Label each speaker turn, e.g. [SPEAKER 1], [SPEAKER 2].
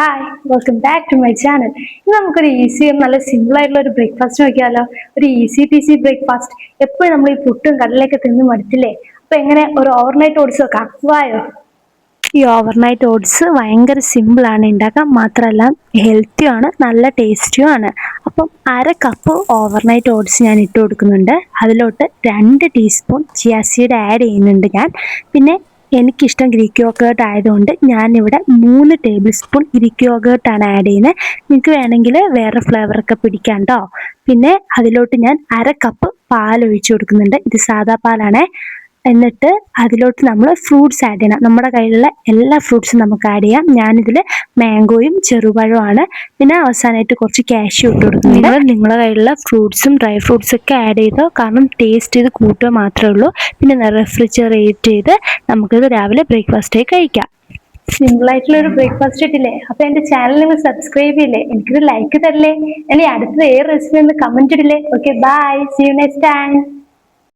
[SPEAKER 1] Hi welcome back to my channel. ഇന്ന് നമുക്കൊരു ഈസിയും നല്ല സിമ്പിൾ ആയിട്ടുള്ള ഒരു ബ്രേക്ക്ഫാസ്റ്റ് നോക്കിയാലോ. ഒരു ഈസി പീസി ബ്രേക്ക്ഫാസ്റ്റ്. എപ്പോഴും നമ്മൾ ഈ പുട്ടും കടലയൊക്കെ തിന്ന് മടുത്തില്ലേ? അപ്പൊ എങ്ങനെ ഒരു ഓവർനൈറ്റ് ഓട്സ് വെക്കാം, വായോ. ഈ ഓവർനൈറ്റ് ഓട്സ് ഭയങ്കര സിമ്പിൾ ആണ് ഉണ്ടാക്കാൻ, മാത്രമല്ല ഹെൽത്തിയാണ്, നല്ല ടേസ്റ്റിയും ആണ്. അപ്പം 1/2 കപ്പ് ഓവർനൈറ്റ് ഓട്സ് ഞാൻ ഇട്ട് കൊടുക്കുന്നുണ്ട്. അതിലോട്ട് 2 ടീസ്പൂൺ ചിയ സീഡ് ആഡ് ചെയ്യുന്നുണ്ട് ഞാൻ. പിന്നെ എനിക്കിഷ്ടം ഗ്രീക്ക് യോഗേർട്ട് ആയതുകൊണ്ട് ഞാനിവിടെ 3 ടേബിൾ സ്പൂൺ ഗ്രീക്ക് യോഗേർട്ടാണ് ആഡ് ചെയ്യുന്നത്. നിങ്ങൾക്ക് വേണമെങ്കിൽ വേറെ ഫ്ലേവറൊക്കെ പിടിക്കാം കേട്ടോ. പിന്നെ അതിലോട്ട് ഞാൻ 1/2 കപ്പ് പാൽ ഒഴിച്ചു കൊടുക്കുന്നുണ്ട്. ഇത് സാധാ പാലാണേ. എന്നിട്ട് അതിലോട്ട് നമ്മൾ ഫ്രൂട്ട്സ് ആഡ് ചെയ്യണം. നമ്മുടെ കയ്യിലുള്ള എല്ലാ ഫ്രൂട്ട്സും നമുക്ക് ആഡ് ചെയ്യാം. ഞാനിതിൽ മാംഗോയും ചെറുപഴമാണ്, പിന്നെ അവസാനമായിട്ട് കുറച്ച് കാഷ്യൂ ഇട്ട് കൊടുക്കുന്നുണ്ട്. നിങ്ങളുടെ കയ്യിലുള്ള ഫ്രൂട്ട്സും ഡ്രൈ ഫ്രൂട്ട്സും ഒക്കെ ആഡ് ചെയ്തോ, കാരണം ടേസ്റ്റ് ചെയ്ത് കൂട്ടുക മാത്രമേ ഉള്ളൂ. പിന്നെ റെഫ്രിജറേറ്റ് ചെയ്ത് നമുക്കിത് രാവിലെ ബ്രേക്ക്ഫാസ്റ്റായി കഴിക്കാം. സിമ്പിൾ ആയിട്ടുള്ള ഒരു ബ്രേക്ക്ഫാസ്റ്റ് ഇട്ടില്ലേ? അപ്പൊ എന്റെ ചാനൽ നിങ്ങൾ സബ്സ്ക്രൈബ് ചെയ്യില്ലേ? എനിക്കൊരു ലൈക്ക് തരില്ലേ? അല്ലെങ്കിൽ അടുത്തത് ഏത് റെസിപ്പി എന്ന് കമന്റ് ഇടില്ലേ? Okay, bye, see you next time.